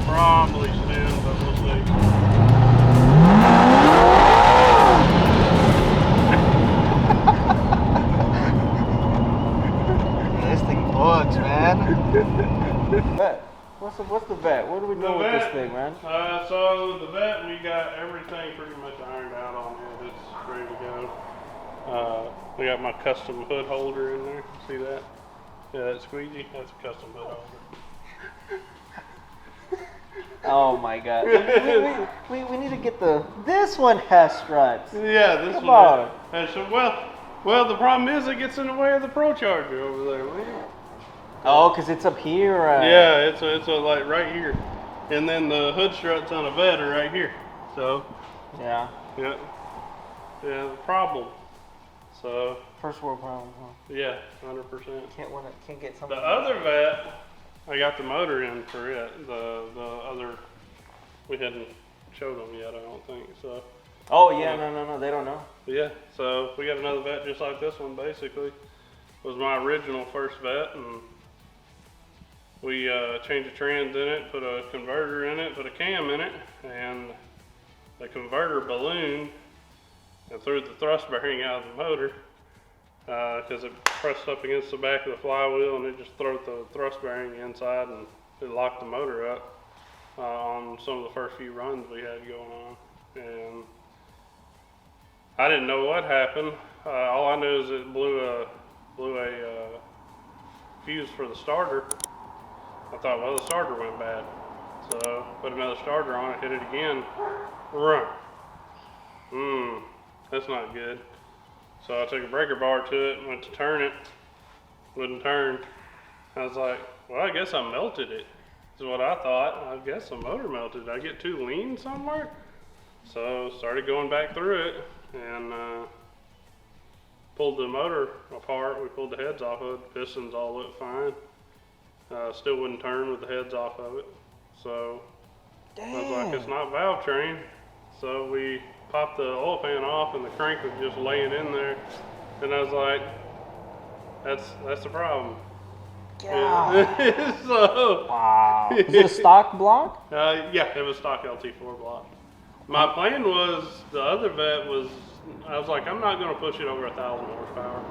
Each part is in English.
Probably spin, but we'll see. This thing bugs, man. Bet. What's the vet? What are we doing with this thing, man? So the vet, we got everything pretty much ironed out on it. It's ready to go. We got my custom hood holder in there. See that? Yeah, that squeegee. That's a custom hood holder. Oh my god. we need to get the. This one has struts. Yeah, this Come one. on. Well, the problem is it gets in the way of the ProCharger over there, man. Oh, cause it's up here, right? Yeah, it's like right here, and then the hood struts on a vet are right here. So. Yeah. Yeah. Yeah, the problem. So. First world problem, huh? Yeah, 100%. Can't get something. The other vet, I got the motor in for it. The other, we hadn't showed them yet, I don't think. So. Oh yeah, no, they don't know. Yeah, so we got another vet just like this one. Basically, it was my original first vet, and we changed the trans in it, put a converter in it, put a cam in it, and the converter ballooned and threw the thrust bearing out of the motor. Because it pressed up against the back of the flywheel and it just threw the thrust bearing inside and it locked the motor up on some of the first few runs we had going on. And I didn't know what happened. All I knew is it blew a fuse for the starter. I thought, well, the starter went bad. So put another starter on it, hit it again, run. That's not good. So I took a breaker bar to it and went to turn it. Wouldn't turn. I was like, well, I guess I melted it. Is what I thought. I guess the motor melted. Did I get too lean somewhere? So started going back through it and pulled the motor apart. We pulled the heads off of it. Pistons all looked fine. Still wouldn't turn with the heads off of it. So I was like, it's not valve train. So we popped the oil pan off and the crank was just laying in there, and I was like, that's the problem. Yeah. So wow. Is it a stock block? Yeah, it was stock LT4 block. My plan was, the other vet was, I was like, I'm not going to push it over 1,000 horsepower,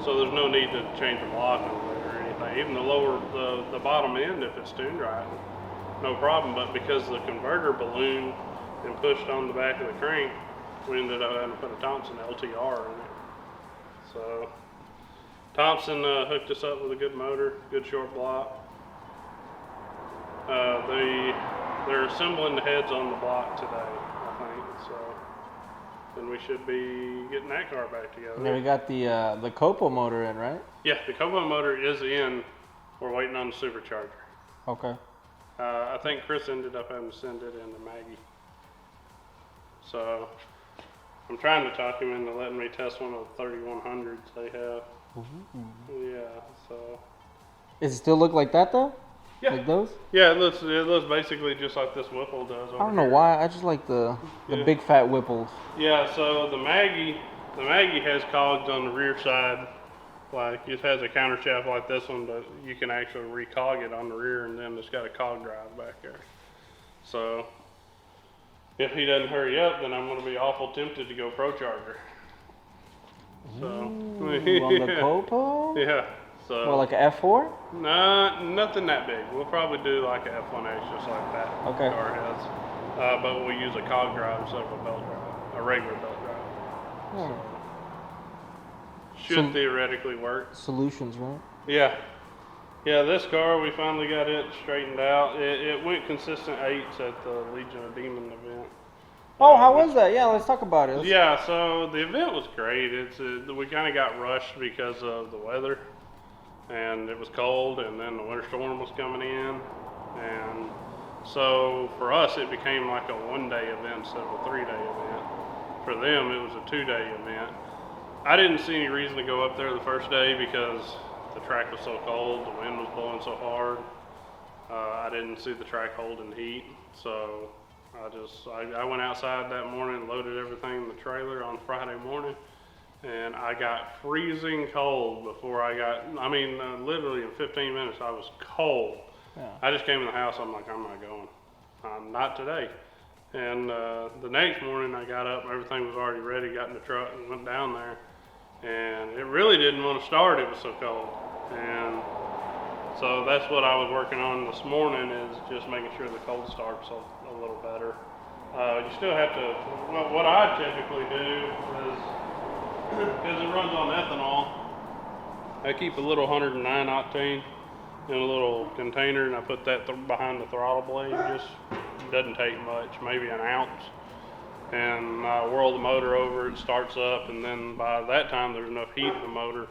so there's no need to change the block or anything. Even the lower, the bottom end, if it's tuned right, no problem. But because the converter ballooned and pushed on the back of the crank, we ended up having to put a Thompson LTR in it. So Thompson hooked us up with a good motor, good short block. They're assembling the heads on the block today, I think. So then we should be getting that car back together. And then we got the Copo motor in, right? Yeah, the Copo motor is in. We're waiting on the supercharger. Okay. I think Chris ended up having to send it in to Maggie. So I'm trying to talk him into letting me test one of the 3100s they have. Yeah, so. Does it still look like that though? Yeah. Like those? Yeah, it looks basically just like this Whipple does. I don't know why. I just like the big fat Whipples. Yeah, so the Maggie has cogs on the rear side. Like it has a counter shaft like this one, but you can actually recog it on the rear, and then it's got a cog drive back there. So if he doesn't hurry up, then I'm going to be awful tempted to go ProCharger. So on the Copo? Yeah. So Well, like a F4? Nah, nothing that big. We'll probably do like a F1H just like that. Okay. Car has. But we'll use a cog drive instead of a belt drive, a regular belt drive. Should theoretically work. Solutions, right? Yeah. Yeah, this car, we finally got it straightened out. It went consistent 8s at the Legion of Demon event. Oh, how was that? Yeah, let's talk about it. Yeah, so the event was great. We kind of got rushed because of the weather. And it was cold, and then the winter storm was coming in. And so for us, it became like a one-day event instead of a 3-day event. For them, it was a 2-day event. I didn't see any reason to go up there the first day because the track was so cold, the wind was blowing so hard. I didn't see the track holding heat, so I went outside that morning and loaded everything in the trailer on Friday morning, and I got freezing cold before literally in 15 minutes I was cold. Yeah. I just came in the house, I'm like, I'm not going. Not today. And the next morning I got up, everything was already ready, got in the truck and went down there. And it really didn't want to start, it was so cold. And so that's what I was working on this morning, is just making sure the cold start's a little better. You still have to, what I typically do is, because it runs on ethanol, I keep a little 109 octane in a little container, and I put that behind the throttle blade. Just doesn't take much, maybe an ounce. And I whirl the motor over, it starts up, and then by that time there's enough heat in the motor,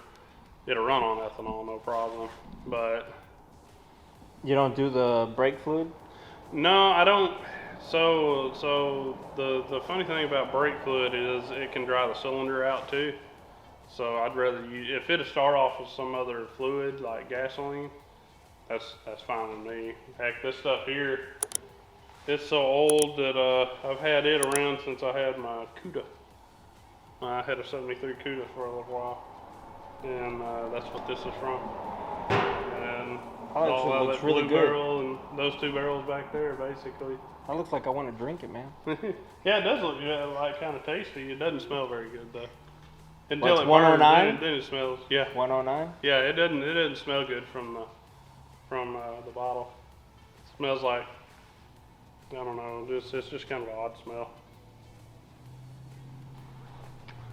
it'll run on ethanol, no problem. But you don't do the brake fluid? No, I don't. So the funny thing about brake fluid is it can dry the cylinder out too. So I'd rather if it'll start off with some other fluid like gasoline, that's fine with me. In fact, this stuff here, it's so old that I've had it around since I had my Cuda. I had a 73 Cuda for a little while, and that's what this is from. And all it that looks blue really good. barrel and those two barrels back there, basically. That looks like I want to drink it, man. Yeah, it does look like kind of tasty. It doesn't smell very good though. Until It's it 109? burns, then it smells. Yeah. 109? Yeah, it doesn't smell good from the bottle. It smells like, I don't know, it's just kind of an odd smell.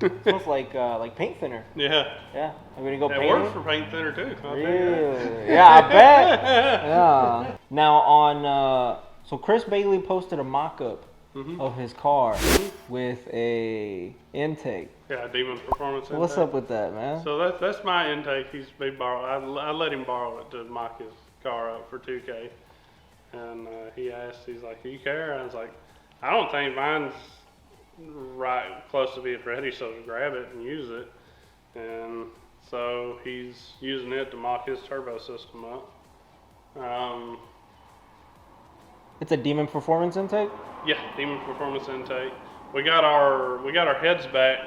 It smells like paint thinner. Yeah. Yeah. I'm gonna go It paint works it. for paint thinner too. I'll tell you that. Really? Yeah, I bet. Yeah. Now on so Chris Bailey posted a mock-up of his car with a intake. Yeah, Demon Performance intake. What's up with that, man? So that's my intake. I let him borrow it to mock his car up for 2K. And he asked, he's like, "Do you care?" I was like, "I don't think mine's right close to being ready, so grab it and use it." And so he's using it to mock his turbo system up. It's a Demon Performance intake? Yeah, Demon Performance intake. We got our heads back.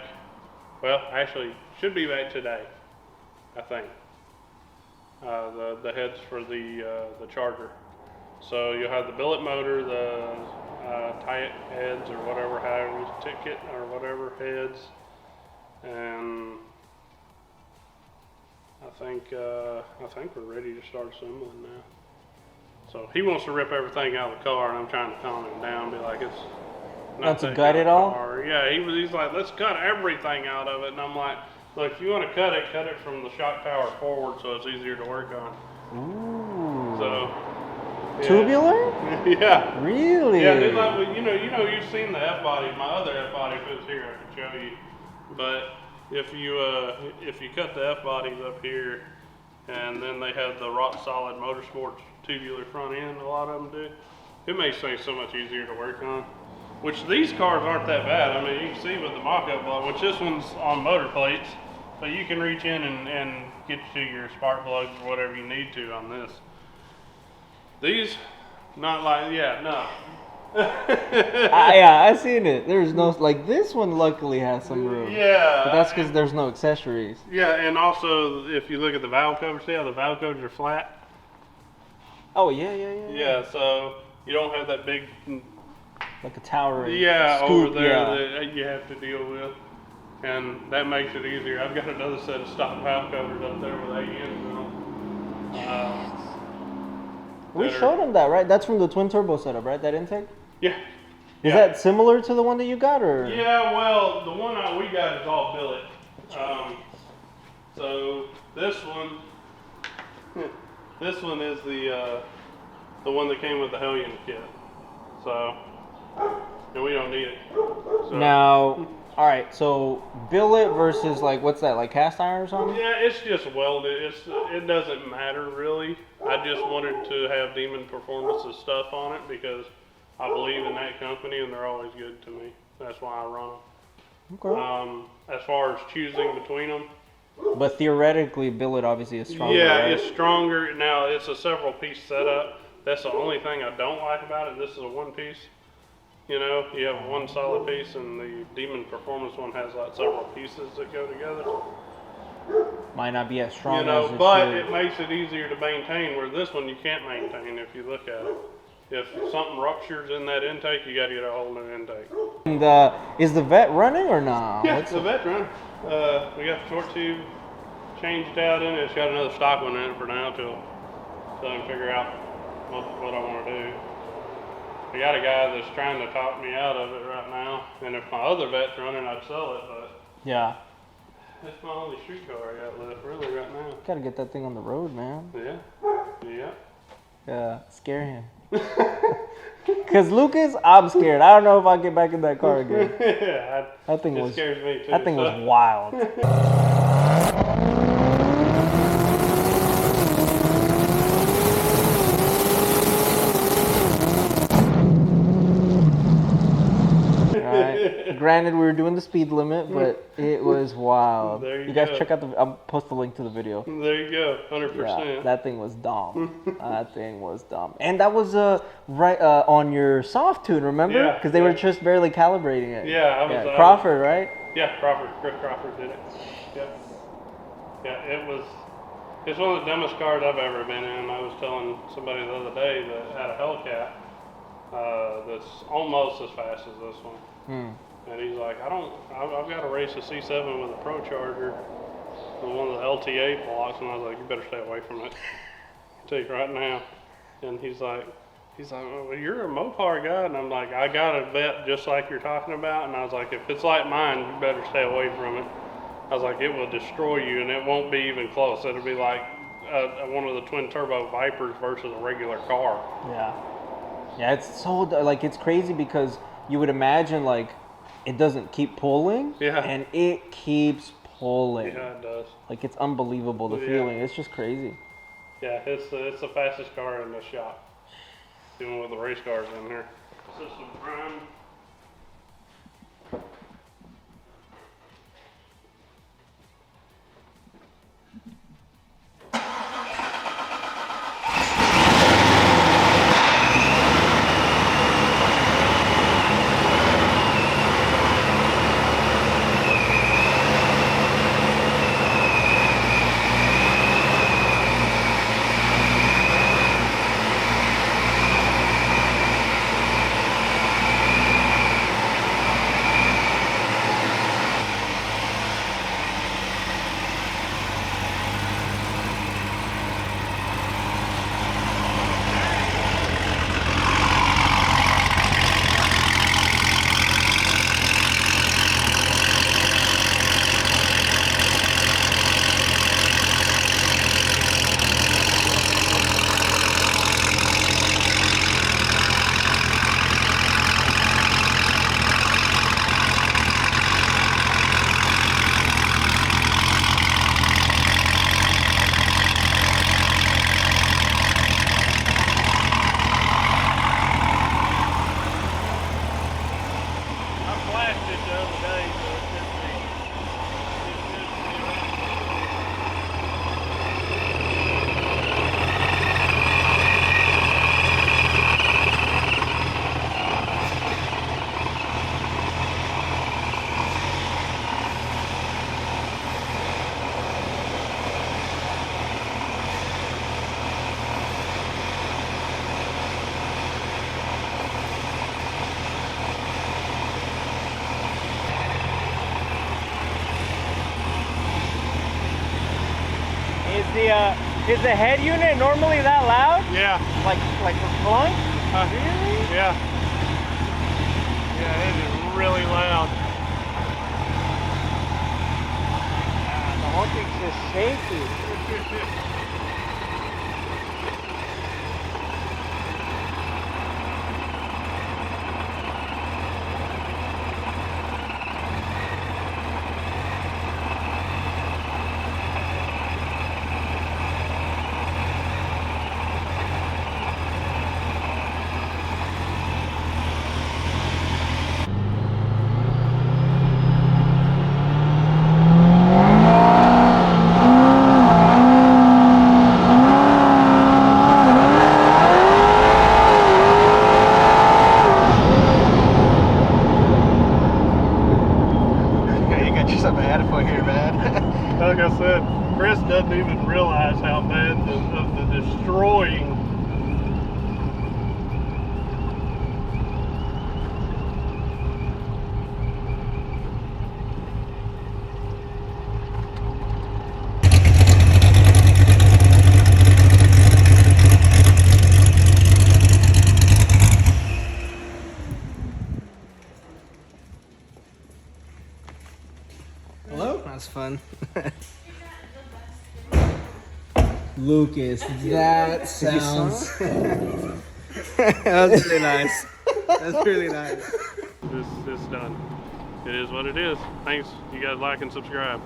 Well, actually, should be back today, I think. The heads for the Charger. So you'll have the billet motor, the tight heads or whatever, however you ticket or whatever heads, and I think we're ready to start assembling now. So he wants to rip everything out of the car, and I'm trying to calm him down, be like, it's not Not to that gut kind it of all? car. Yeah, he's like, let's cut everything out of it, and I'm like, look, if you want to cut it from the shock tower forward so it's easier to work on. Ooh. So. Yeah. Tubular? Yeah. Really? Yeah, they like, you've seen the F body. My other F body, if it was here, I could show you. But if you cut the F bodies up here, and then they have the rock solid motorsports tubular front end, a lot of them do. It makes things so much easier to work on. Which these cars aren't that bad. I mean, you can see with the mock-up block, which this one's on motor plates, but you can reach in and get to your spark plugs or whatever you need to on this. These, not like, yeah, no. Yeah, I seen it. There's no, like this one luckily has some room. Yeah. But that's because there's no accessories. Yeah, and also if you look at the valve covers, see how the valve covers are flat? Oh, yeah. Yeah, so you don't have that big, Like a tower. yeah, scoop, over there yeah. that you have to deal with. And that makes it easier. I've got another set of stock valve covers up there with 8 ends in them. We showed him that, right? That's from the twin turbo setup, right? That intake? Yeah. Is that similar to the one that you got, or? Yeah, well, the one that we got is all billet. So this one is the one that came with the Hellion kit. So, and we don't need it. So. Now, all right. So billet versus like what's that? Like cast iron or something? Yeah, it's just welded. It doesn't matter really. I just wanted to have Demon Performance's stuff on it because I believe in that company and they're always good to me. That's why I run them. Okay. As far as choosing between them. But theoretically, billet obviously is stronger. Yeah, right? it's stronger. Now it's a several piece setup. That's the only thing I don't like about it. This is a one piece. You know, you have one solid piece, and the Demon Performance one has like several pieces that go together. Might not be as strong You know, as it but should. it makes it easier to maintain. Where this one you can't maintain if you look at it. if something ruptures in that intake, you got to get a whole new intake. And is the vet running or not? Yeah, it's the vet run. We got the torque tube changed out in it. It's got another stock one in it for now till I can figure out what I want to do. I got a guy that's trying to talk me out of it right now, and if my other vet's running, I'd sell it, but yeah, it's my only street car I got left really right now. Gotta get that thing on the road, man. Yeah. Scare him. Cause Lucas, I'm scared. I don't know if I get back in that car again. Yeah, that thing scares me too. That thing was wild. Granted, we were doing the speed limit, but it was wild. There you guys check out I'll post the link to the video. There you go, 100%. Yeah, that thing was dumb. That thing was dumb. And that was right on your soft tune, remember? Yeah. Because they were just barely calibrating it. Yeah, Crawford, right? Yeah, Chris Crawford did it. Yep. Yeah, it's one of the dumbest cars I've ever been in. I was telling somebody the other day that had a Hellcat that's almost as fast as this one. And he's like, I've got to race a C7 with a ProCharger with one of the LTA blocks, and I was like, you better stay away from it. I'll tell you right now. And he's like, well, you're a Mopar guy, and I'm like, I got a vet just like you're talking about, and I was like, if it's like mine, you better stay away from it. I was like, it will destroy you, and it won't be even close. It'll be like one of the twin turbo Vipers versus a regular car. Yeah, it's so like it's crazy because you would imagine like it doesn't keep pulling, and it keeps pulling. Yeah, it does. Like it's unbelievable the feeling. It's just crazy. Yeah, it's the fastest car in the shop. Even with the race cars in here. System prime. Is the head unit normally that loud? Yeah. Like a clunk? Really? Yeah. Yeah, it is really loud. The whole thing's just shaky. was fun. Lucas, that sounds. That was really nice. That's really nice. It's done. It is what it is. Thanks. You guys like and subscribe.